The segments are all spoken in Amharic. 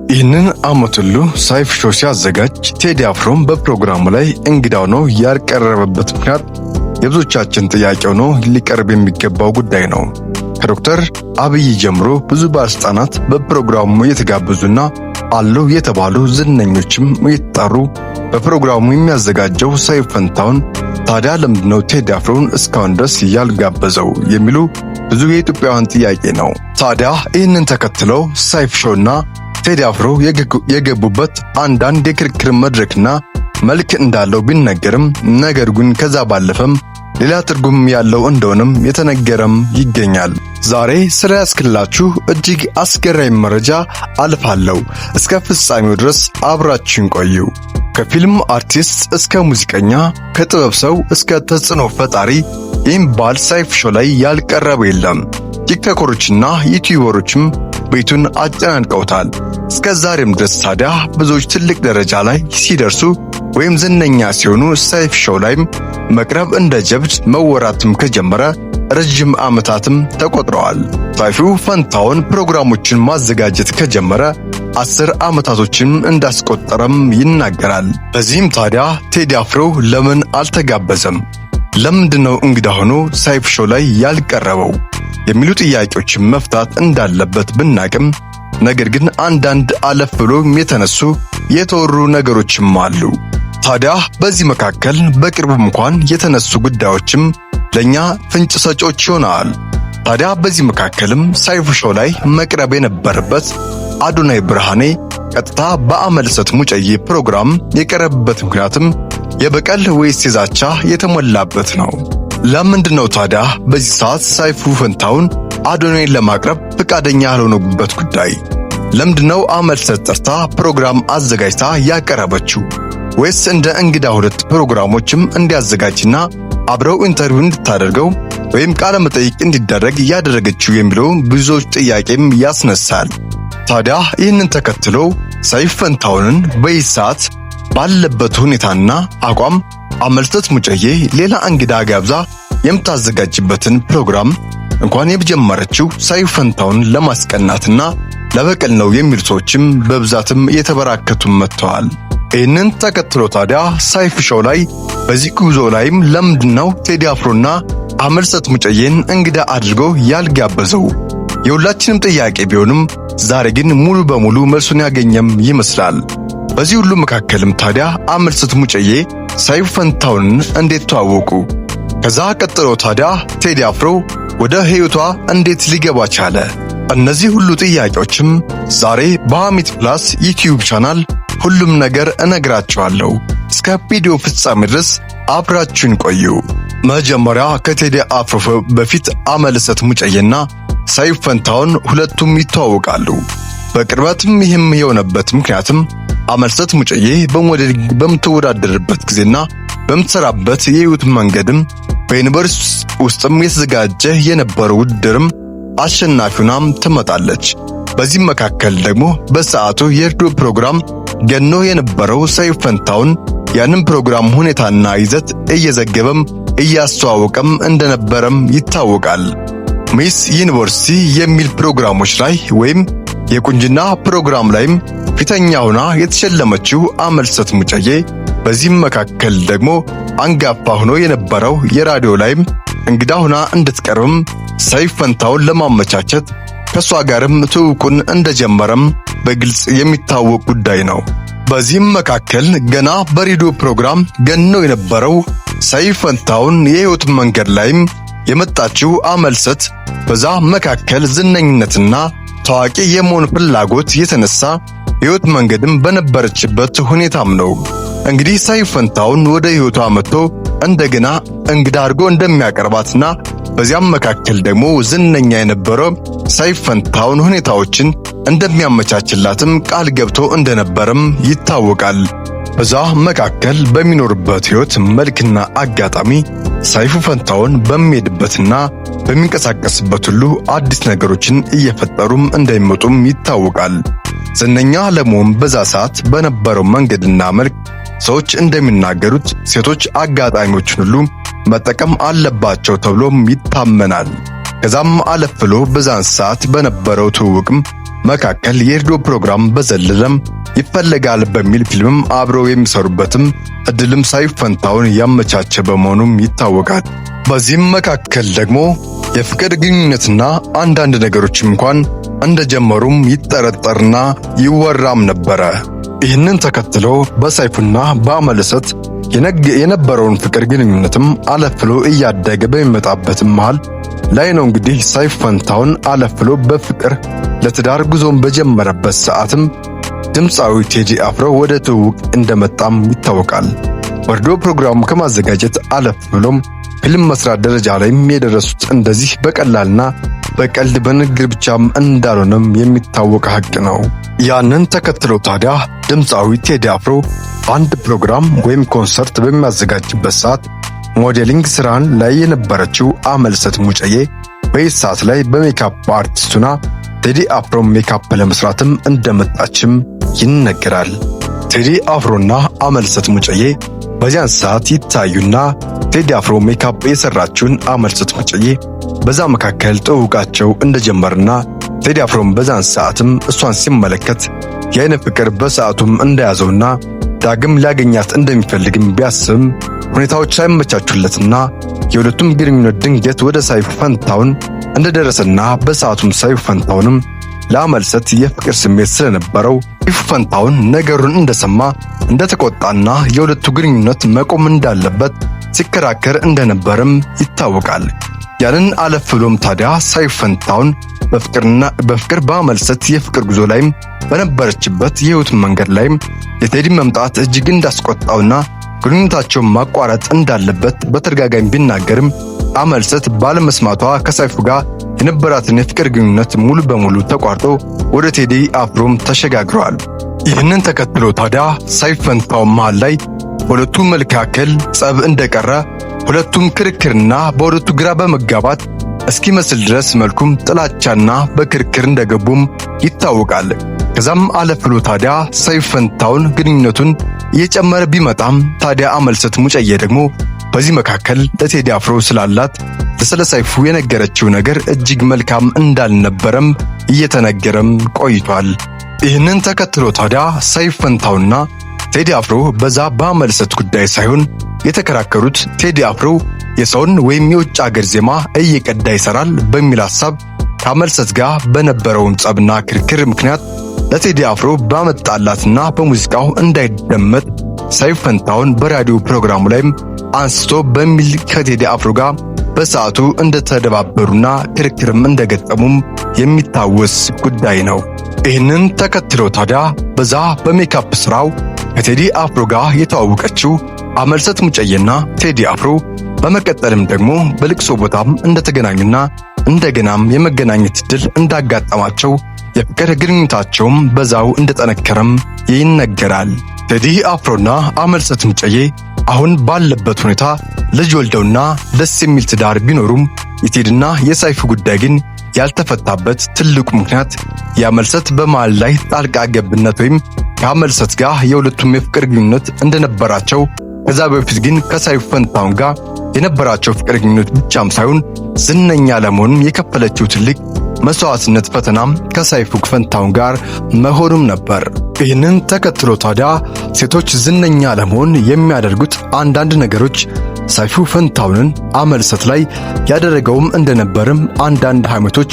ይህንን ዓመት ሁሉ ሰይፉ ሾው ሲያዘጋጅ ቴዲ አፍሮም በፕሮግራሙ ላይ እንግዳ ሆኖ ያልቀረበበት ምክንያት የብዙዎቻችን ጥያቄ ሆኖ ሊቀርብ የሚገባው ጉዳይ ነው። ከዶክተር አብይ ጀምሮ ብዙ ባለስልጣናት በፕሮግራሙ የተጋበዙና አሉ የተባሉ ዝነኞችም የተጣሩ በፕሮግራሙ የሚያዘጋጀው ሰይፉ ፈንታሁን ታዲያ ለምንድነው ቴዲ አፍሮን እስካሁን ድረስ ያልጋበዘው የሚሉ ብዙ የኢትዮጵያውያን ጥያቄ ነው። ታዲያ ይህንን ተከትለው ሰይፉ ሾውና ቴዲ አፍሮ የገቡበት አንዳንድ የክርክር መድረክና መልክ እንዳለው ቢነገርም ነገር ግን ከዛ ባለፈም ሌላ ትርጉም ያለው እንደሆነም የተነገረም ይገኛል። ዛሬ ስለያስክላችሁ እጅግ አስገራሚ መረጃ አልፋለሁ። እስከ ፍጻሜው ድረስ አብራችሁን ቆዩ። ከፊልም አርቲስት እስከ ሙዚቀኛ፣ ከጥበብ ሰው እስከ ተጽዕኖ ፈጣሪ የሚባል ሰይፉ ሾው ላይ ያልቀረበ የለም። ቲክቶከሮችና ዩቲዩበሮችም ቤቱን አጨናንቀውታል። እስከ ዛሬም ድረስ ታዲያ ብዙዎች ትልቅ ደረጃ ላይ ሲደርሱ ወይም ዝነኛ ሲሆኑ ሰይፉ ሾው ላይም መቅረብ እንደ ጀብድ መወራትም ከጀመረ ረጅም ዓመታትም ተቆጥረዋል። ሰይፉ ፈንታሁን ፕሮግራሞችን ማዘጋጀት ከጀመረ 10 ዓመታቶችን እንዳስቆጠረም ይናገራል። በዚህም ታዲያ ቴዲ አፍሮ ለምን አልተጋበዘም? ለምንድነው እንግዳ ሆኖ ሰይፉ ሾው ላይ ያልቀረበው የሚሉ ጥያቄዎችን መፍታት እንዳለበት ብናቅም ነገር ግን አንዳንድ አለፍ ብሎ የተነሱ የተወሩ ነገሮችም አሉ። ታዲያ በዚህ መካከል በቅርቡ እንኳን የተነሱ ጉዳዮችም ለኛ ፍንጭ ሰጪዎች ይሆናል። ታዲያ በዚህ መካከልም ሰይፉ ሾው ላይ መቅረብ የነበረበት አዶናይ ብርሃኔ ቀጥታ በአመልሰት ሙጨዬ ፕሮግራም የቀረበበት ምክንያትም የበቀል ወይስ የዛቻ የተሞላበት ነው። ለምንድነው ታዲያ በዚህ ሰዓት ሰይፉ ፈንታሁን አዶናይን ለማቅረብ ፍቃደኛ ያልሆነበት ጉዳይ? ለምንድነው አመልሰት ጠርታ ፕሮግራም አዘጋጅታ ያቀረበችው? ወይስ እንደ እንግዳ ሁለት ፕሮግራሞችም እንዲያዘጋጅና አብረው ኢንተርቪው እንድታደርገው ወይም ቃለ መጠይቅ እንዲደረግ ያደረገችው የሚለው ብዙዎች ጥያቄም ያስነሳል። ታዲያ ይህንን ተከትሎ ሰይፉ ፈንታሁንን በዚህ ሰዓት ባለበት ሁኔታና አቋም አመልሰት ሙጨዬ ሌላ እንግዳ ጋብዛ የምታዘጋጅበትን ፕሮግራም እንኳን የጀመረችው ሰይፉ ፈንታሁንን ለማስቀናትና ለበቀል ነው የሚሉ ሰዎችም በብዛትም እየተበራከቱም መጥተዋል። ይህንን ተከትሎ ታዲያ ሰይፉ ሾው ላይ በዚህ ጉዞ ላይም ለምንድነው ቴዲ አፍሮና አመልሰት ሙጨዬን እንግዳ አድርጎ ያልጋበዘው? የሁላችንም ጥያቄ ቢሆንም ዛሬ ግን ሙሉ በሙሉ መልሱን ያገኘም ይመስላል። በዚህ ሁሉ መካከልም ታዲያ አመልሰት ሙጨዬ ሰይፉ ፈንታሁንን እንዴት ተዋወቁ? ከዛ ቀጥሎ ታዲያ ቴዲ አፍሮ ወደ ህይወቷ እንዴት ሊገባ ቻለ? እነዚህ ሁሉ ጥያቄዎችም ዛሬ በሐሚት ፕላስ ዩቲዩብ ቻናል ሁሉም ነገር እነግራችኋለሁ። እስከ ቪዲዮ ፍጻሜ ድረስ አብራችሁን ቆዩ። መጀመሪያ ከቴዲ አፍሮ በፊት አመልሰት ሙጨዬና ሰይፉ ፈንታሁን ሁለቱም ይተዋወቃሉ በቅርበትም። ይህም የሆነበት ምክንያትም አመልሰት ሙጨዬ በሞዴሊንግ በምትወዳደርበት ጊዜና በምትሰራበት የህይወት መንገድም በዩኒቨርሲቲ ውስጥም የተዘጋጀ የነበረው ውድድርም አሸናፊውናም ትመጣለች። በዚህ መካከል ደግሞ በሰዓቱ የሬዲዮ ፕሮግራም ገኖ የነበረው ሰይፉ ፈንታሁን ያንን ፕሮግራም ሁኔታና ይዘት እየዘገበም እያስተዋወቀም እንደነበረም ይታወቃል። ሚስ ዩኒቨርሲቲ የሚል ፕሮግራሞች ላይ ወይም የቁንጅና ፕሮግራም ላይም ፊተኛ ሆና የተሸለመችው አመልሰት ሙጨዬ በዚህም መካከል ደግሞ አንጋፋ ሆኖ የነበረው የራዲዮ ላይም እንግዳ ሆና እንድትቀርብም ሰይፉ ፈንታሁን ለማመቻቸት ከሷ ጋርም ትውውቁን እንደጀመረም በግልጽ የሚታወቅ ጉዳይ ነው። በዚህም መካከል ገና በሬዲዮ ፕሮግራም ገኖ የነበረው ሰይፉ ፈንታሁን የህይወት መንገድ ላይም የመጣችው አመልሰት በዛ መካከል ዝነኝነትና ታዋቂ የመሆን ፍላጎት የተነሳ ህይወት መንገድም በነበረችበት ሁኔታም ነው። እንግዲህ ሰይፉ ፈንታሁን ወደ ህይወቷ መጥቶ እንደገና እንግዳ አድርጎ እንደሚያቀርባትና በዚያም መካከል ደግሞ ዝነኛ የነበረው ሰይፉ ፈንታሁን ሁኔታዎችን እንደሚያመቻችላትም ቃል ገብቶ እንደነበረም ይታወቃል። በዛ መካከል በሚኖርበት ህይወት መልክና አጋጣሚ ሰይፉ ፈንታሁን በሚሄድበትና በሚንቀሳቀስበት ሁሉ አዲስ ነገሮችን እየፈጠሩም እንደሚመጡም ይታወቃል። ዝነኛ ለመሆን በዛ ሰዓት በነበረው መንገድና መልክ ሰዎች እንደሚናገሩት ሴቶች አጋጣሚዎችን ሁሉ መጠቀም አለባቸው ተብሎም ይታመናል። ከዛም አለፍ ብሎ በዛን ሰዓት በነበረው ትውውቅም መካከል የሬዲዮ ፕሮግራም በዘለለም ይፈለጋል በሚል ፊልምም አብረው የሚሰሩበትም እድልም ሰይፉ ፈንታሁን ያመቻቸ በመሆኑም ይታወቃል። በዚህም መካከል ደግሞ የፍቅር ግንኙነትና አንዳንድ ነገሮችም እንኳን እንደጀመሩም ይጠረጠርና ይወራም ነበረ። ይህንን ተከትሎ በሰይፉና በአመለሰት የነበረውን ፍቅር ግንኙነትም አለፍ ብሎ እያደገ በሚመጣበት መሃል ላይ ነው እንግዲህ ሰይፉ ፈንታሁን አለፍ ብሎ በፍቅር ለትዳር ጉዞን በጀመረበት ሰዓትም ድምፃዊ ቴዲ አፍሮ ወደ ትውውቅ እንደመጣም ይታወቃል። ወርዶ ፕሮግራሙ ከማዘጋጀት አለፍ ብሎም ፊልም መስራት ደረጃ ላይም የደረሱት እንደዚህ በቀላልና በቀልድ በንግግር ብቻም እንዳልሆነም የሚታወቅ ሀቅ ነው። ያንን ተከትሎ ታዲያ ድምፃዊ ቴዲ አፍሮ አንድ ፕሮግራም ወይም ኮንሰርት በሚያዘጋጅበት ሰዓት ሞዴሊንግ ስራን ላይ የነበረችው አመለሰት ሙጬዬ በኢሳት ላይ በሜካፕ አርቲስቱና ቴዲ አፍሮ ሜካፕ ለመስራትም እንደመጣችም ይነገራል። ቴዲ አፍሮና አመለሰት ሙጬዬ በዚያን ሰዓት ይታዩና ቴዲ አፍሮ ሜካፕ የሰራችውን አመለሰት ሙጬዬ በዛ መካከል ትውውቃቸው እንደጀመርና ቴዲ አፍሮም በዛን ሰዓትም እሷን ሲመለከት የአይነ ፍቅር በሰዓቱም እንደያዘውና ዳግም ሊያገኛት እንደሚፈልግም ቢያስብም ሁኔታዎች ሳይመቻቹለትና የሁለቱም ግንኙነት ድንገት ወደ ሰይፉ ፈንታሁን እንደደረሰና በሰዓቱም ሰይፉ ፈንታሁንም ለአመለሰት የፍቅር ስሜት ስለነበረው ሰይፉ ፈንታሁን ነገሩን እንደሰማ እንደተቆጣና የሁለቱ ግንኙነት መቆም እንዳለበት ሲከራከር እንደነበርም ይታወቃል። ያንን አለፍ ብሎም ታዲያ ሰይፉ ፈንታሁን በፍቅር በአመለሰት የፍቅር ጉዞ ላይም በነበረችበት የህይወት መንገድ ላይም የቴዲ መምጣት እጅግ እንዳስቆጣውና ግንኙነታቸውን ማቋረጥ እንዳለበት በተደጋጋሚ ቢናገርም አመለሰት ባለመስማቷ ከሰይፉ ጋር የነበራትን የፍቅር ግንኙነት ሙሉ በሙሉ ተቋርጦ ወደ ቴዲ አፍሮም ተሸጋግረዋል። ይህንን ተከትሎ ታዲያ ሰይፉ ፈንታሁን መሃል ላይ በሁለቱ መካከል ጸብ እንደቀረ ሁለቱም ክርክርና በሁለቱ ግራ በመጋባት እስኪመስል ድረስ መልኩም ጥላቻና በክርክር እንደገቡም ይታወቃል። ከዛም አለፍ ብሎ ታዲያ ሰይፉ ፈንታሁን ግንኙነቱን እየጨመረ ቢመጣም ታዲያ አመለሰት ሙጬዬ ደግሞ በዚህ መካከል ለቴዲ አፍሮ ስላላት ስለ ሰይፉ የነገረችው ነገር እጅግ መልካም እንዳልነበረም እየተነገረም ቆይቷል። ይህንን ተከትሎ ታዲያ ሰይፉ ፈንታሁንና ቴዲ አፍሮ በዛ በአመለሰት ጉዳይ ሳይሆን የተከራከሩት ቴዲ አፍሮ የሰውን ወይም የውጭ ሀገር ዜማ እየቀዳ ይሰራል በሚል ሐሳብ ከአመለሰት ጋር በነበረውን ጸብና ክርክር ምክንያት ለቴዲ አፍሮ ባመጣላትና በሙዚቃው እንዳይደመጥ ሰይፉ ፈንታሁን በራዲዮ ፕሮግራሙ ላይም አንስቶ በሚል ከቴዲ አፍሮ ጋር በሰዓቱ እንደተደባበሩና ክርክርም እንደገጠሙም የሚታወስ ጉዳይ ነው። ይህንን ተከትሎ ታዲያ በዛ በሜካፕ ስራው ከቴዲ አፍሮ ጋር የተዋወቀችው አመለሰት ሙጬዬና ቴዲ አፍሮ በመቀጠልም ደግሞ በልቅሶ ቦታም እንደተገናኙና እንደገናም የመገናኘት ዕድል እንዳጋጠማቸው የፍቅር ግንኙነታቸውም በዛው እንደጠነከረም ይነገራል። ቴዲ አፍሮና አመለሰት ሙጬዬ አሁን ባለበት ሁኔታ ልጅ ወልደውና ደስ የሚል ትዳር ቢኖሩም የቴዲና የሰይፉ ጉዳይ ግን ያልተፈታበት ትልቁ ምክንያት የአመለሰት በመሃል ላይ ጣልቃ ገብነት ወይም ከአመለሰት ጋር የሁለቱም የፍቅር ግንኙነት እንደነበራቸው ከዛ በፊት ግን ከሰይፉ ፈንታሁን ጋር የነበራቸው ፍቅር ግንኙነት ብቻም ሳይሆን ዝነኛ ለመሆን የከፈለችው ትልቅ መስዋዕትነት ፈተናም ከሰይፉ ፈንታሁን ጋር መሆኑም ነበር። ይህንን ተከትሎ ታዲያ ሴቶች ዝነኛ ለመሆን የሚያደርጉት አንዳንድ ነገሮች ሰይፉ ፈንታሁንን አመለሰት ላይ ያደረገውም እንደነበርም አንዳንድ ሐሜቶች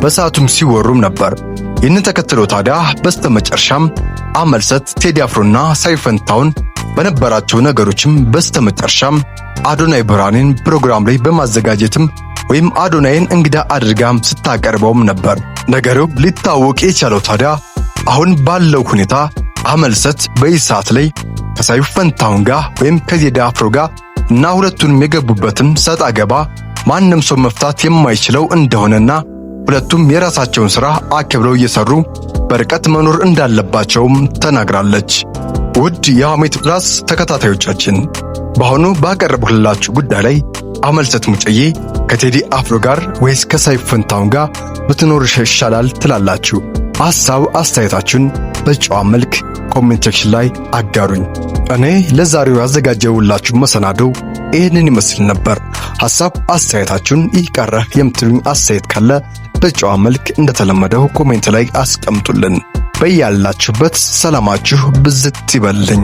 በሰዓቱም ሲወሩም ነበር። ይህንን ተከትሎ ታዲያ በስተመጨረሻም አመለሰት ቴዲ አፍሮና ሰይፉ ፈንታሁን በነበራቸው ነገሮችም በስተመጨረሻም አዶናይ ብርሃኔን ፕሮግራም ላይ በማዘጋጀትም ወይም አዶናይን እንግዳ አድርጋም ስታቀርበውም ነበር። ነገሩ ሊታወቅ የቻለው ታዲያ አሁን ባለው ሁኔታ አመለሰት በኢሳት ላይ ከሰይፉ ፈንታሁን ጋር ወይም ከቴዲ አፍሮ ጋር እና ሁለቱንም የገቡበትን ሰጣ ገባ ማንም ሰው መፍታት የማይችለው እንደሆነና ሁለቱም የራሳቸውን ሥራ አክብረው እየሰሩ በርቀት መኖር እንዳለባቸውም ተናግራለች። ውድ የሐሜት ፕላስ ተከታታዮቻችን በአሁኑ ባቀረብኩላችሁ ጉዳይ ላይ አመለሰት ሙጬዬ ከቴዲ አፍሮ ጋር ወይስ ከሰይፉ ፈንታሁን ጋር ብትኖር ይሻላል ትላላችሁ? ሐሳብ አስተያየታችሁን በጨዋ መልክ ኮሜንት ሴክሽን ላይ አጋሩኝ። እኔ ለዛሬው ያዘጋጀሁላችሁ መሰናዶ ይህንን ይመስል ነበር። ሐሳብ አስተያየታችሁን ይቀርህ የምትሉኝ አስተያየት ካለ በጨዋ መልክ እንደተለመደው ኮሜንት ላይ አስቀምጡልን። በያላችሁበት ሰላማችሁ ብዝት ይበልልኝ።